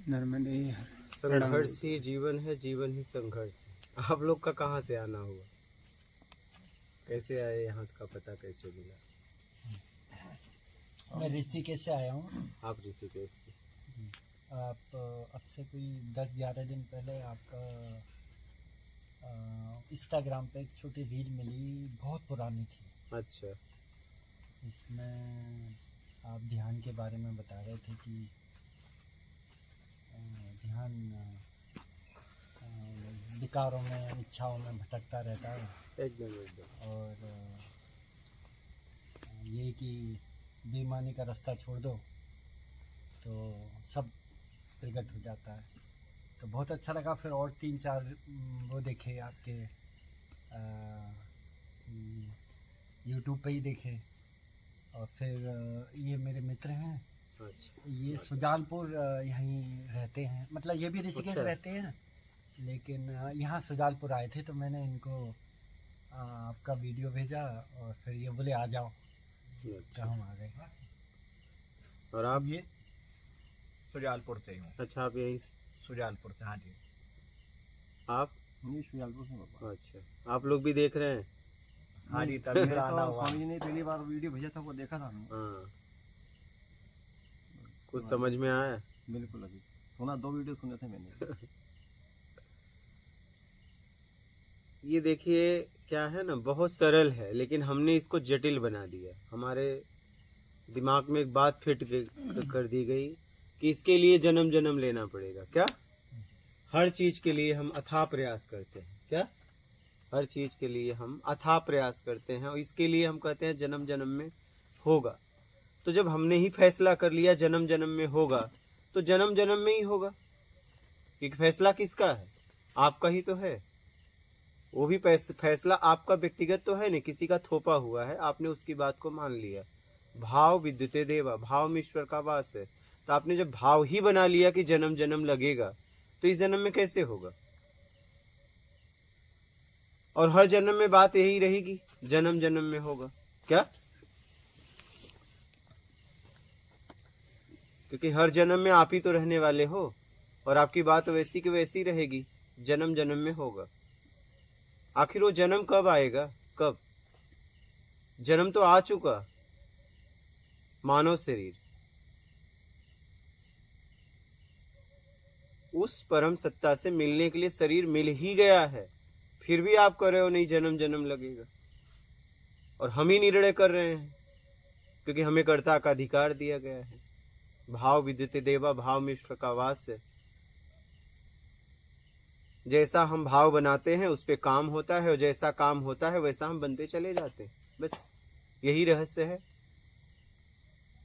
नर्मदे संघर्ष ही जीवन है, जीवन ही संघर्ष है। आप लोग का कहाँ से आना हुआ, कैसे आए, यहाँ का पता कैसे मिला? मैं ऋषिकेश से आया हूँ। आप ऋषिकेश से? आप अब से कोई 10-11 दिन पहले आपका इंस्टाग्राम पे एक छोटी रील मिली, बहुत पुरानी थी। अच्छा। इसमें आप ध्यान के बारे में बता रहे थे कि ध्यान विकारों में, इच्छाओं में भटकता रहता है। एकदम एकदम। और ये कि बेईमानी का रास्ता छोड़ दो तो सब प्रकट हो जाता है। तो बहुत अच्छा लगा। फिर और 3-4 वो देखे आपके यूट्यूब पे ही देखे। और फिर ये मेरे मित्र हैं। अच्छा। ये सुजालपुर यहीं रहते हैं, मतलब ये भी ऋषिकेश रहते हैं, लेकिन यहाँ सुजालपुर आए थे। तो मैंने इनको आपका वीडियो भेजा और फिर ये बोले आ जाओ, तो हम आ गए। और आप? ये सुजालपुर से हूँ। अच्छा, आप यहीं? सुजालपुर से, हाँ जी। आप? ये सुजालपुर से। अच्छा, आप लोग भी देख रहे हैं? हाँ जी, तभी मेरा आना हुआ। स्वामी जी ने पहली बार वीडियो भेजा था, वो देखा था। हाँ, कुछ समझ में आया? बिल्कुल, अभी सुना, 2 वीडियो सुने थे मैंने। ये देखिए क्या है ना, बहुत सरल है लेकिन हमने इसको जटिल बना दिया। हमारे दिमाग में एक बात फिट कर दी गई कि इसके लिए जन्म जन्म लेना पड़ेगा। क्या? हर चीज के लिए हम अथाह प्रयास करते हैं। क्या? हर चीज के लिए हम अथाह प्रयास करते हैं और इसके लिए हम कहते हैं जन्म जन्म में होगा। तो जब हमने ही फैसला कर लिया जन्म जन्म में होगा, तो जन्म जन्म में ही होगा। क्योंकि फैसला किसका है? आपका ही तो है। वो भी फैसला आपका व्यक्तिगत तो है नहीं, किसी का थोपा हुआ है, आपने उसकी बात को मान लिया। भाव विद्युते देवा, भाव में ईश्वर का वास है। तो आपने जब भाव ही बना लिया कि जन्म जन्म लगेगा, तो इस जन्म में कैसे होगा? और हर जन्म में बात यही रहेगी, जन्म जन्म में होगा। क्या? क्योंकि हर जन्म में आप ही तो रहने वाले हो और आपकी बात वैसी की वैसी रहेगी, जन्म जन्म में होगा। आखिर वो जन्म कब आएगा? कब? जन्म तो आ चुका, मानव शरीर। उस परम सत्ता से मिलने के लिए शरीर मिल ही गया है, फिर भी आप कह रहे हो नहीं जन्म जन्म लगेगा। और हम ही निर्णय कर रहे हैं क्योंकि हमें कर्ता का अधिकार दिया गया है। भाव विद्युते देवा, भाव में ईश्वर का वास है। जैसा हम भाव बनाते हैं उस पे काम होता है और जैसा काम होता है वैसा हम बनते चले जाते हैं। बस यही रहस्य है।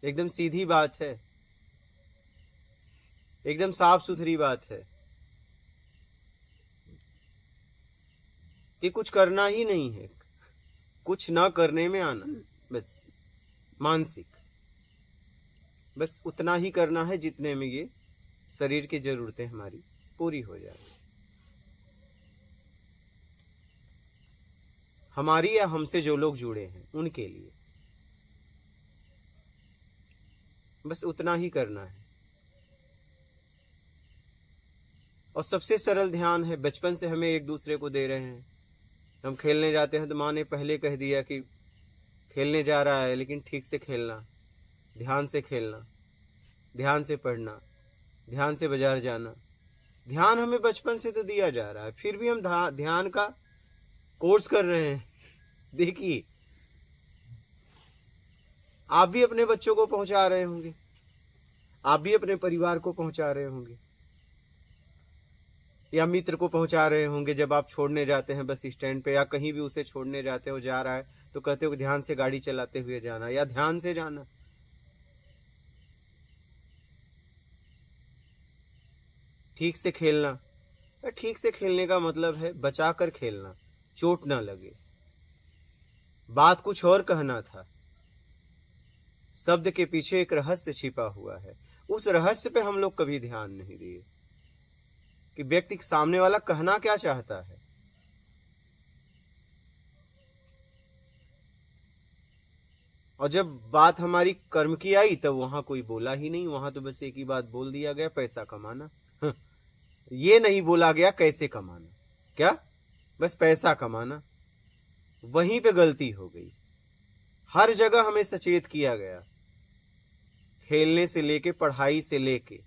एकदम सीधी बात है, एकदम साफ सुथरी बात है कि कुछ करना ही नहीं है, कुछ ना करने में आना। बस मानसिक, बस उतना ही करना है जितने में ये शरीर की जरूरतें हमारी पूरी हो जाए, हमारी या हमसे जो लोग जुड़े हैं उनके लिए। बस उतना ही करना है। और सबसे सरल ध्यान है, बचपन से हमें एक दूसरे को दे रहे हैं। हम खेलने जाते हैं तो माँ ने पहले कह दिया कि खेलने जा रहा है लेकिन ठीक से खेलना, ध्यान से खेलना, ध्यान से पढ़ना, ध्यान से बाजार जाना। ध्यान हमें बचपन से तो दिया जा रहा है, फिर भी हम ध्यान का कोर्स कर रहे हैं। देखिए, आप भी अपने बच्चों को पहुंचा रहे होंगे, आप भी अपने परिवार को पहुंचा रहे होंगे, या मित्र को पहुंचा रहे होंगे। जब आप छोड़ने जाते हैं बस स्टैंड पे या कहीं भी उसे छोड़ने जाते हो, जा रहा है तो कहते हो ध्यान से गाड़ी चलाते हुए जाना या ध्यान से जाना। ठीक से खेलना। ठीक से खेलने का मतलब है बचा कर खेलना, चोट ना लगे। बात कुछ और कहना था, शब्द के पीछे एक रहस्य छिपा हुआ है। उस रहस्य पे हम लोग कभी ध्यान नहीं दिए कि व्यक्ति सामने वाला कहना क्या चाहता है। और जब बात हमारी कर्म की आई तब वहां कोई बोला ही नहीं, वहां तो बस एक ही बात बोल दिया गया, पैसा कमाना। ये नहीं बोला गया कैसे कमाना, क्या बस पैसा कमाना। वहीं पे गलती हो गई। हर जगह हमें सचेत किया गया, खेलने से लेके पढ़ाई से लेके,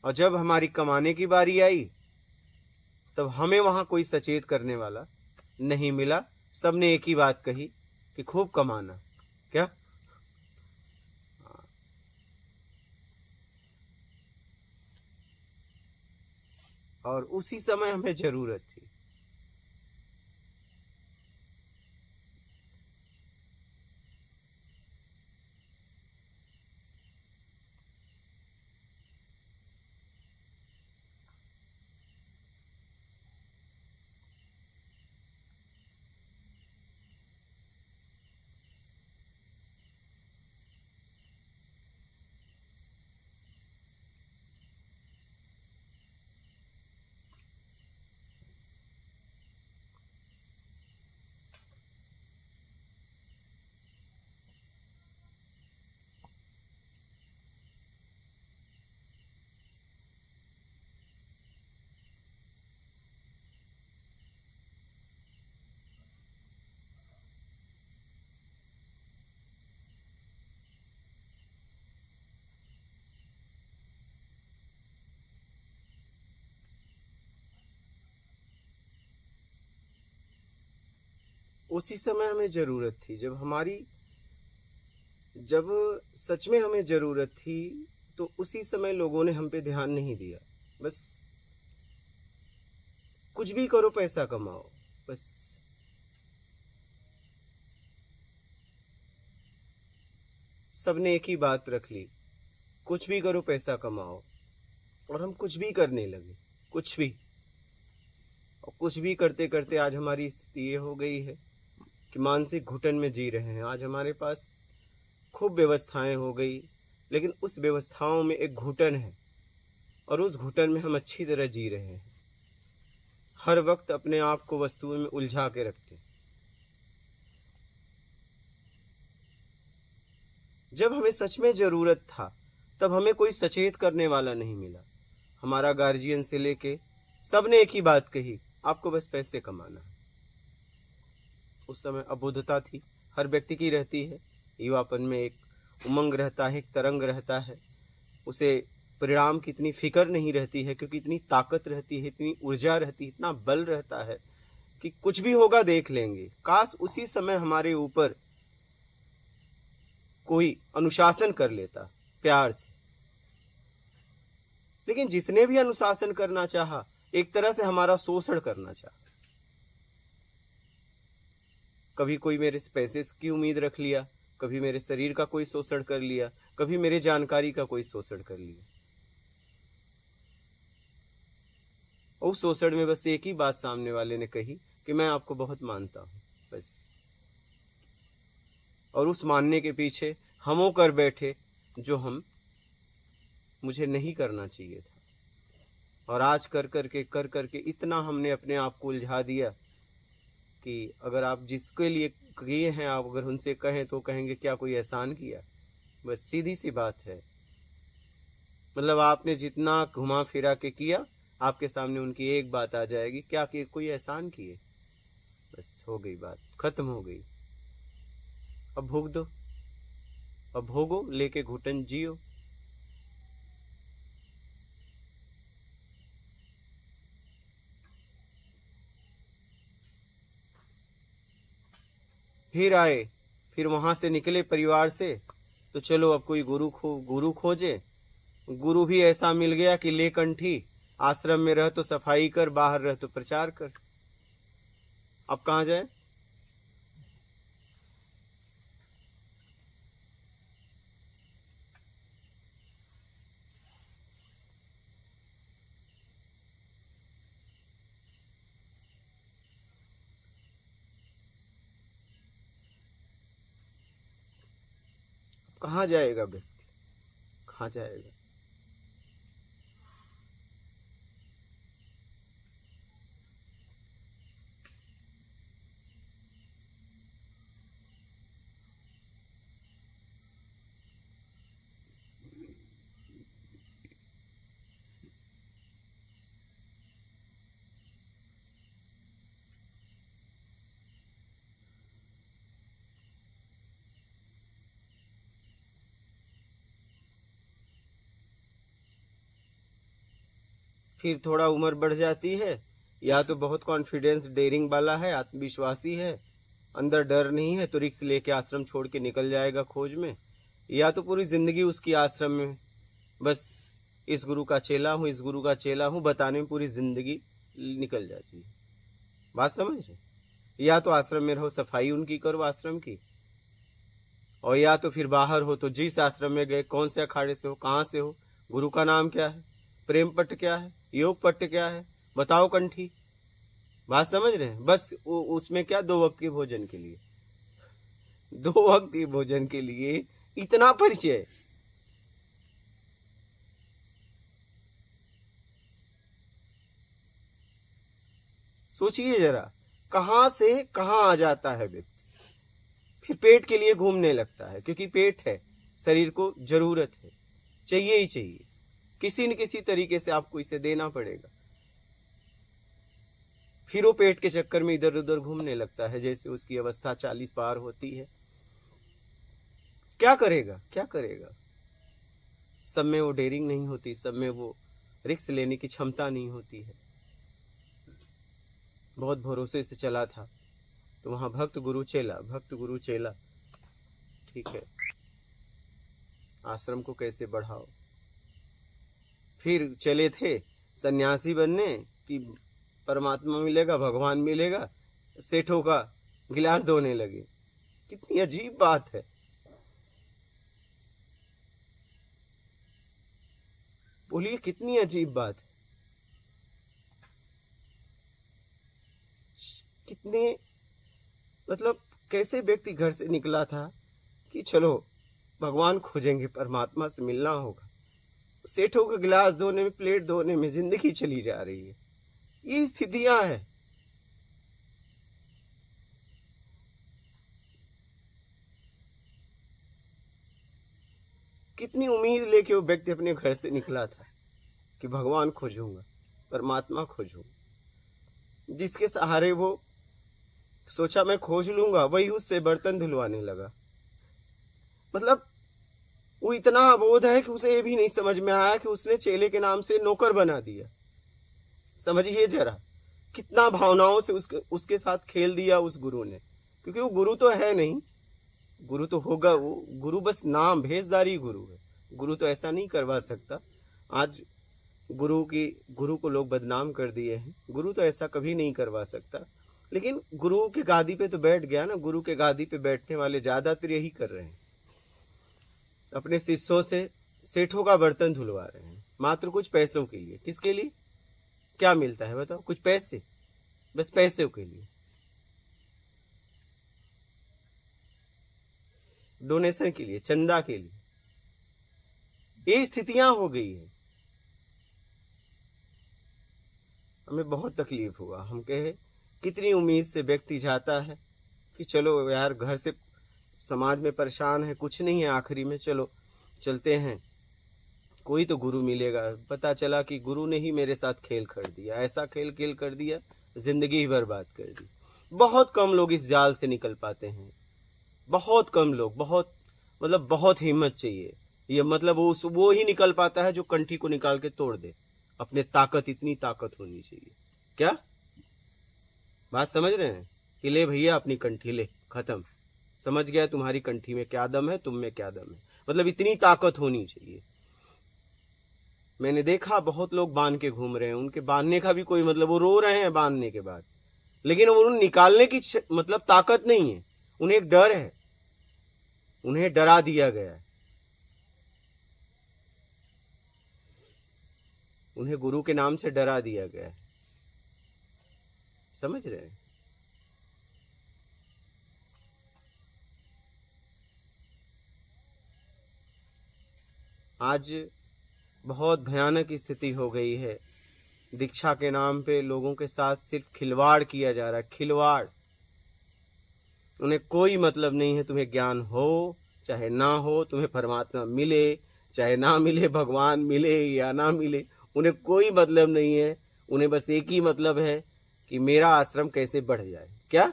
और जब हमारी कमाने की बारी आई तब हमें वहां कोई सचेत करने वाला नहीं मिला। सबने एक ही बात कही कि खूब कमाना, क्या और उसी समय हमें जरूरत थी। उसी समय हमें जरूरत थी, जब सच में हमें जरूरत थी तो उसी समय लोगों ने हम पे ध्यान नहीं दिया। बस कुछ भी करो पैसा कमाओ, बस सबने एक ही बात रख ली, कुछ भी करो पैसा कमाओ। और हम कुछ भी करने लगे, कुछ भी, और कुछ भी करते करते आज हमारी स्थिति ये हो गई है कि मानसिक घुटन में जी रहे हैं। आज हमारे पास खूब व्यवस्थाएं हो गई, लेकिन उस व्यवस्थाओं में एक घुटन है, और उस घुटन में हम अच्छी तरह जी रहे हैं। हर वक्त अपने आप को वस्तुओं में उलझा के रखते हैं। जब हमें सच में जरूरत था तब हमें कोई सचेत करने वाला नहीं मिला। हमारा गार्जियन से लेके सबने एक ही बात कही, आपको बस पैसे कमाना है। उस समय अबोधता थी, हर व्यक्ति की रहती है। युवापन में एक उमंग रहता है, एक तरंग रहता है, उसे परिणाम की इतनी फिक्र नहीं रहती है, क्योंकि इतनी ताकत रहती है, इतनी ऊर्जा रहती है, इतना बल रहता है कि कुछ भी होगा देख लेंगे। काश उसी समय हमारे ऊपर कोई अनुशासन कर लेता प्यार से। लेकिन जिसने भी अनुशासन करना चाहा, एक तरह से हमारा शोषण करना चाहा। कभी कोई मेरे पैसे की उम्मीद रख लिया, कभी मेरे शरीर का कोई शोषण कर लिया, कभी मेरे जानकारी का कोई शोषण कर लिया। उस शोषण में बस एक ही बात सामने वाले ने कही कि मैं आपको बहुत मानता हूं, बस। और उस मानने के पीछे हम वो कर बैठे जो मुझे नहीं करना चाहिए था। और आज कर करके इतना हमने अपने आप को उलझा दिया कि अगर आप जिसके लिए किए हैं, आप अगर उनसे कहें तो कहेंगे क्या कोई एहसान किया। बस सीधी सी बात है। मतलब आपने जितना घुमा फिरा के किया, आपके सामने उनकी एक बात आ जाएगी, क्या कि कोई एहसान किए। बस हो गई बात, खत्म हो गई। अब भोग दो, अब भोगो, लेके घुटन जियो। फिर आए, फिर वहां से निकले परिवार से, तो चलो अब कोई गुरु खोजे। गुरु भी ऐसा मिल गया कि ले कंठी, आश्रम में रह तो सफाई कर, बाहर रह तो प्रचार कर। अब कहाँ जाए? कहाँ जाएगा व्यक्ति, कहाँ जाएगा? फिर थोड़ा उम्र बढ़ जाती है, या तो बहुत कॉन्फिडेंस डेयरिंग वाला है, आत्मविश्वासी है, अंदर डर नहीं है तो रिक्स लेके आश्रम छोड़ के निकल जाएगा खोज में, या तो पूरी जिंदगी उसकी आश्रम में बस इस गुरु का चेला हूँ, इस गुरु का चेला हूँ बताने में पूरी जिंदगी निकल जाती है। बात समझ रहे? या तो आश्रम में रहो, सफाई उनकी करो आश्रम की, और या तो फिर बाहर हो तो जिस आश्रम में गए, कौन से अखाड़े से हो, कहाँ से हो, गुरु का नाम क्या है, प्रेम पट्ट क्या है, योग पट्ट क्या है, बताओ कंठी। बात समझ रहे हैं? बस उसमें क्या 2 वक्त के भोजन के लिए, 2 वक्त के भोजन के लिए इतना परिचय। सोचिए जरा, कहां से कहां आ जाता है व्यक्ति, फिर पेट के लिए घूमने लगता है, क्योंकि पेट है, शरीर को जरूरत है, चाहिए ही चाहिए, किसी न किसी तरीके से आपको इसे देना पड़ेगा। फिर वो पेट के चक्कर में इधर उधर घूमने लगता है, जैसे उसकी अवस्था 40 पार होती है। क्या करेगा, क्या करेगा? सब में वो डेयरिंग नहीं होती, सब में वो रिस्क लेने की क्षमता नहीं होती है। बहुत भरोसे से चला था तो वहां भक्त गुरु चेला, भक्त गुरु चेला, ठीक है, आश्रम को कैसे बढ़ाओ। फिर चले थे सन्यासी बनने कि परमात्मा मिलेगा, भगवान मिलेगा, सेठों का गिलास धोने लगे। कितनी अजीब बात है। बोलिए, कितनी अजीब बात है। कितने मतलब कैसे व्यक्ति घर से निकला था कि चलो भगवान खोजेंगे, परमात्मा से मिलना होगा, सेठों का गिलास धोने में, प्लेट धोने में जिंदगी चली जा रही है। ये स्थितियां हैं। कितनी उम्मीद लेके वो व्यक्ति अपने घर से निकला था कि भगवान खोजूंगा, परमात्मा खोजूंगा। जिसके सहारे वो सोचा मैं खोज लूंगा, वही उससे बर्तन धुलवाने लगा। मतलब वो इतना अबोध है कि उसे ये भी नहीं समझ में आया कि उसने चेले के नाम से नौकर बना दिया। समझिए जरा, कितना भावनाओं से उसके साथ खेल दिया उस गुरु ने, क्योंकि वो गुरु तो है नहीं, गुरु तो होगा, वो गुरु बस नाम, भेषधारी गुरु है। गुरु तो ऐसा नहीं करवा सकता। आज गुरु को लोग बदनाम कर दिए हैं। गुरु तो ऐसा कभी नहीं करवा सकता, लेकिन गुरु के गादी पे तो बैठ गया ना। गुरु के गादी पे बैठने वाले ज्यादातर यही कर रहे हैं, अपने शिष्यों से सेठों का बर्तन धुलवा रहे हैं, मात्र कुछ पैसों के लिए। किसके लिए? क्या मिलता है बताओ? कुछ पैसे, बस पैसों के लिए, डोनेशन के लिए, चंदा के लिए। ये स्थितियां हो गई है। हमें बहुत तकलीफ हुआ। हम कहे कितनी उम्मीद से व्यक्ति जाता है कि चलो यार, घर से समाज में परेशान है, कुछ नहीं है, आखिरी में चलो चलते हैं, कोई तो गुरु मिलेगा। पता चला कि गुरु ने ही मेरे साथ खेल कर दिया, ऐसा खेल कर दिया, जिंदगी ही बर्बाद कर दी। बहुत कम लोग इस जाल से निकल पाते हैं, बहुत कम लोग। बहुत हिम्मत चाहिए। ये मतलब वो ही निकल पाता है जो कंठी को निकाल के तोड़ दे। अपने ताकत, इतनी ताकत होनी चाहिए। क्या बात समझ रहे हैं? कि ले भैया अपनी कंठी ले, खत्म, समझ गया तुम्हारी कंठी में क्या दम है, तुम में क्या दम है। मतलब इतनी ताकत होनी चाहिए। मैंने देखा बहुत लोग बांध के घूम रहे हैं, उनके बांधने का भी कोई मतलब, वो रो रहे हैं बांधने के बाद, लेकिन वो निकालने की मतलब ताकत नहीं है। उन्हें एक डर है, उन्हें डरा दिया गया है। उन्हें गुरु के नाम से डरा दिया गया है। समझ रहे हैं? आज बहुत भयानक स्थिति हो गई है। दीक्षा के नाम पे लोगों के साथ सिर्फ खिलवाड़ किया जा रहा है, खिलवाड़। उन्हें कोई मतलब नहीं है तुम्हें ज्ञान हो चाहे ना हो, तुम्हें परमात्मा मिले चाहे ना मिले, भगवान मिले या ना मिले, उन्हें कोई मतलब नहीं है। उन्हें बस एक ही मतलब है कि मेरा आश्रम कैसे बढ़ जाए। क्या?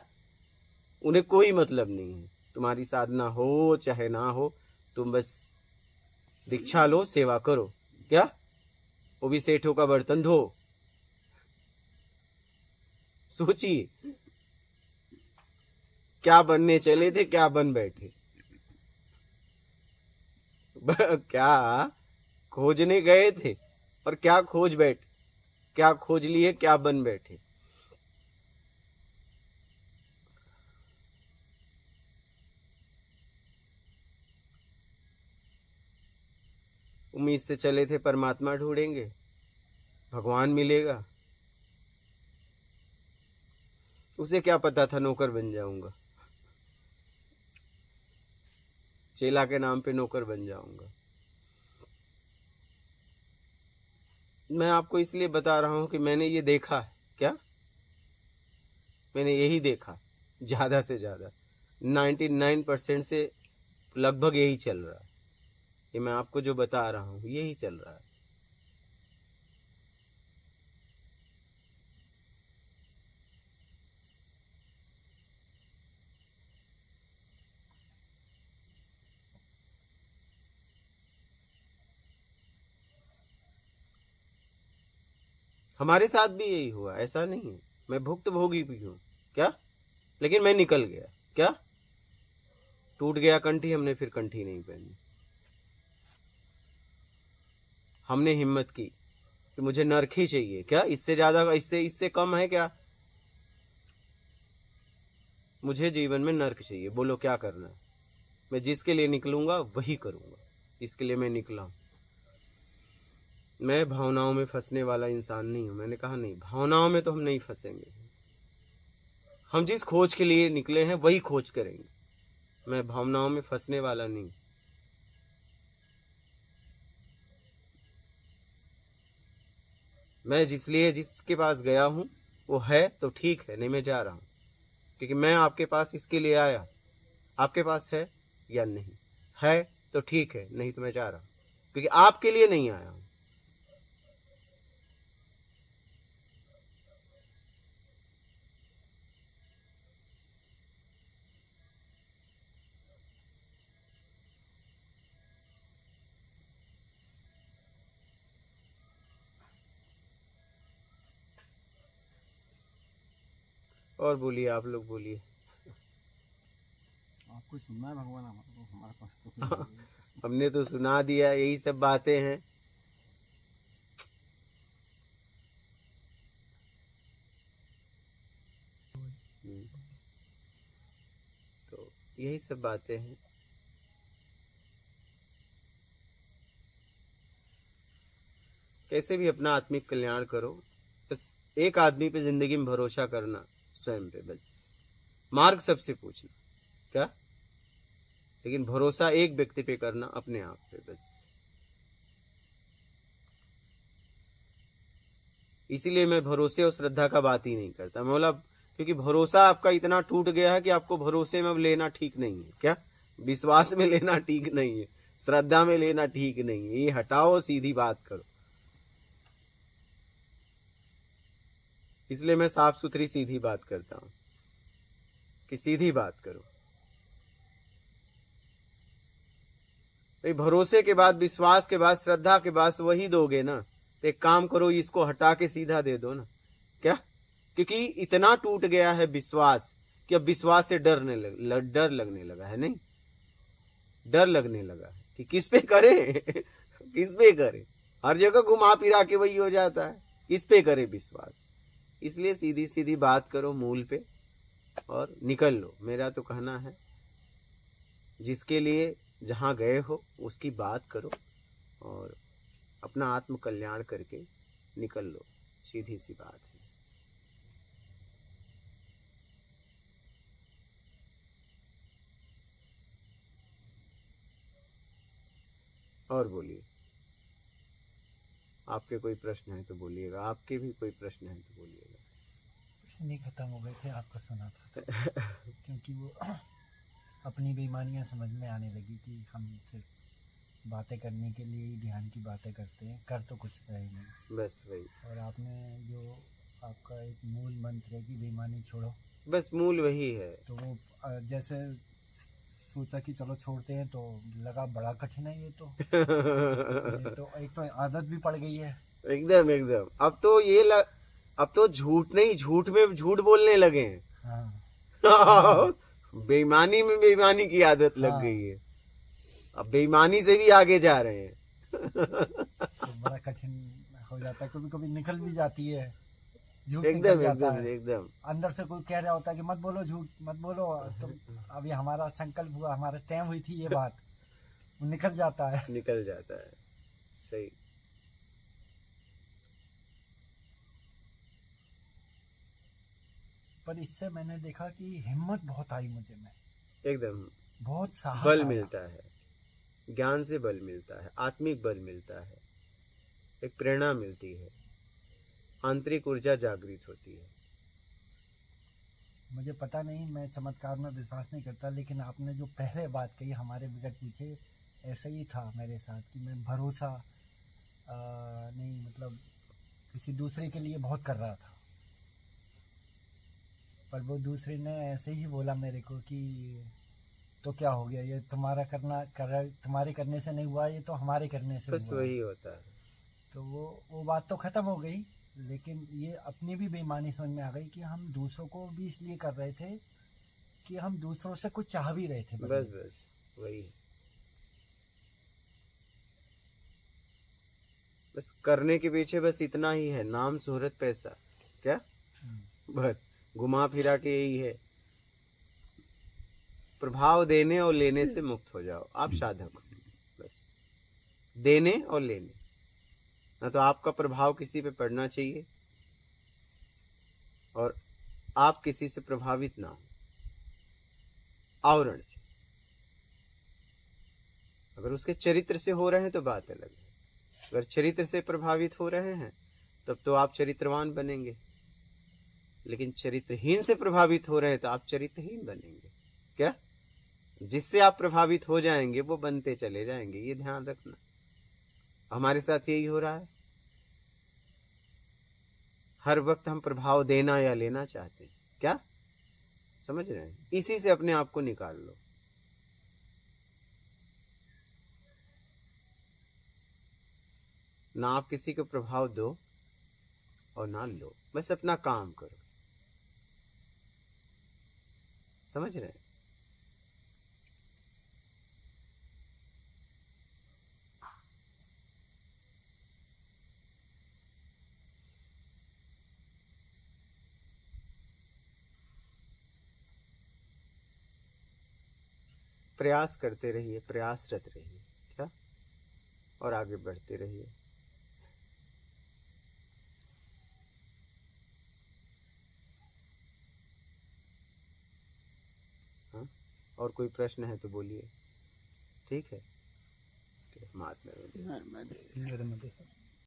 उन्हें कोई मतलब नहीं है तुम्हारी साधना हो चाहे ना हो, तुम बस दीक्षा लो, सेवा करो। क्या? वो भी सेठों का बर्तन धो। सोचिए क्या बनने चले थे, क्या बन बैठे। क्या खोजने गए थे और क्या खोज बैठे, क्या खोज लिए, क्या बन बैठे। उम्मीद से चले थे परमात्मा ढूंढेंगे, भगवान मिलेगा। उसे क्या पता था नौकर बन जाऊंगा, चेला के नाम पे नौकर बन जाऊंगा। मैं आपको इसलिए बता रहा हूं कि मैंने ये देखा है। क्या मैंने यही देखा, ज्यादा से ज्यादा 99% से लगभग यही चल रहा है। ये मैं आपको जो बता रहा हूं यही चल रहा है। हमारे साथ भी यही हुआ, ऐसा नहीं है। मैं भुक्तभोगी भी हूं। क्या लेकिन मैं निकल गया। क्या टूट गया कंठी, हमने फिर कंठी नहीं पहनी। हमने हिम्मत की कि मुझे नरक ही चाहिए। क्या इससे ज्यादा, इससे इससे कम है क्या? मुझे जीवन में नरक चाहिए। बोलो क्या करना है? मैं जिसके लिए निकलूंगा वही करूंगा, इसके लिए मैं निकला हूं। मैं भावनाओं में फंसने वाला इंसान नहीं हूं। मैंने कहा नहीं, भावनाओं में तो हम नहीं फंसेंगे। हम जिस खोज के लिए निकले हैं वही खोज करेंगे। मैं भावनाओं में फंसने वाला नहीं। मैं जिसके पास गया हूं वो है तो ठीक है, नहीं मैं जा रहा हूं। क्योंकि मैं आपके पास इसके लिए आया। आपके पास है या नहीं? है तो ठीक है, नहीं तो मैं जा रहा हूं। क्योंकि आपके लिए नहीं आया हूं। और बोलिए, आप लोग बोलिए। आपको सुनना है भगवान, हमारे पास तो कोई नहीं है। हमने तो सुना दिया, यही सब बातें हैं। तो यही सब बातें हैं। कैसे भी अपना आत्मिक कल्याण करो। बस एक आदमी पे जिंदगी में भरोसा करना, स्वयं पे। बस मार्ग सबसे पूछना। क्या लेकिन भरोसा एक व्यक्ति पे करना, अपने आप पे। बस इसीलिए मैं भरोसे और श्रद्धा का बात ही नहीं करता। मैं बोला क्योंकि भरोसा आपका इतना टूट गया है कि आपको भरोसे में अब लेना ठीक नहीं है। क्या विश्वास में लेना ठीक नहीं है, श्रद्धा में लेना ठीक नहीं है। ये हटाओ, सीधी बात करो। इसलिए मैं साफ सुथरी सीधी बात करता हूं कि सीधी बात करो। भाई भरोसे के बाद, विश्वास के बाद, श्रद्धा के बाद वही दोगे ना। तो एक काम करो, इसको हटा के सीधा दे दो ना। क्या क्योंकि इतना टूट गया है विश्वास कि अब विश्वास से डर लगने लगा है। नहीं, डर लगने लगा है कि किस पे करे किस पे करे। हर जगह घुमा फिरा के वही हो जाता है, किस पे करे विश्वास। इसलिए सीधी सीधी बात करो मूल पे और निकल लो। मेरा तो कहना है, जिसके लिए जहां गए हो उसकी बात करो और अपना आत्म कल्याण करके निकल लो। सीधी सी बात है। और बोलिए, आपके कोई प्रश्न है तो बोलिएगा। आपके भी कोई प्रश्न है तो बोलिएगा। कुछ नहीं, खत्म हो गए थे, आपको सुना था क्योंकि वो अपनी बेईमानियां समझ में आने लगी कि हम सिर्फ बातें करने के लिए ही ध्यान की बातें करते हैं, कर तो कुछ रहे नहीं। बस वही। और आपने जो आपका एक मूल मंत्र है कि बेईमानी छोड़ो, बस मूल वही है। तो वो जैसे सोचा कि चलो छोड़ते हैं, तो लगा बड़ा कठिन है ये तो। ये तो एक तो आदत भी पड़ गई है। एकदम एकदम। अब तो झूठ नहीं, झूठ में झूठ बोलने लगे हैं। हाँ बेईमानी में बेईमानी की आदत लग हाँ। गई है। अब बेईमानी से भी आगे जा रहे हैं। तो बड़ा कठिन हो जाता है, कभी कभी निकल भी जाती है, झूठ एकदम निकल जाता एकदम है। एकदम। अंदर से कोई कह रहा होता है कि मत बोलो झूठ, मत बोलो। तो अभी हमारा संकल्प हुआ, हमारे तय हुई थी ये बात, वो निकल जाता है। निकल जाता है। सही। पर इससे मैंने देखा कि हिम्मत बहुत आई मुझे में, एकदम बहुत साहस बल आया। मिलता है, ज्ञान से बल मिलता है, आत्मिक बल मिलता है, एक प्रेरणा मिलती है, आंतरिक ऊर्जा जागृत होती है। मुझे पता नहीं, मैं चमत्कार में विश्वास नहीं करता, लेकिन आपने जो पहले बात कही हमारे बिगड़ पीछे, ऐसा ही था मेरे साथ कि मैं भरोसा नहीं, मतलब किसी दूसरे के लिए बहुत कर रहा था। पर वो दूसरे ने ऐसे ही बोला मेरे को कि तो क्या हो गया, ये तुम्हारे करने से नहीं हुआ, ये तो हमारे करने से बस हुआ। वही होता है। तो वो बात तो ख़त्म हो गई, लेकिन ये अपनी भी बेईमानी समझ में आ गई कि हम दूसरों को भी इसलिए कर रहे थे कि हम दूसरों से कुछ चाह भी रहे थे। बस बस वही है। बस करने के पीछे बस इतना ही है, नाम शोहरत पैसा, क्या बस घुमा फिरा के यही है। प्रभाव देने और लेने से मुक्त हो जाओ, आप साधक हो। बस देने और लेने, ना तो आपका प्रभाव किसी पे पड़ना चाहिए और आप किसी से प्रभावित ना हो आवरण से। अगर उसके चरित्र से हो रहे हैं तो बात अलग है। अगर चरित्र से प्रभावित हो रहे हैं तब तो आप चरित्रवान बनेंगे, लेकिन चरित्रहीन से प्रभावित हो रहे हैं तो आप चरित्रहीन बनेंगे। क्या जिससे आप प्रभावित हो जाएंगे वो बनते चले जाएंगे, ये ध्यान रखना। हमारे साथ यही हो रहा है। हर वक्त हम प्रभाव देना या लेना चाहते हैं, क्या समझ रहे हैं? इसी से अपने आप को निकाल लो। ना आप किसी को प्रभाव दो और ना लो, बस अपना काम करो। समझ रहे हैं? प्रयास करते रहिए, प्रयासरत रहिए, क्या, और आगे बढ़ते रहिए। हाँ, और कोई प्रश्न है तो बोलिए। ठीक है, महात्मा।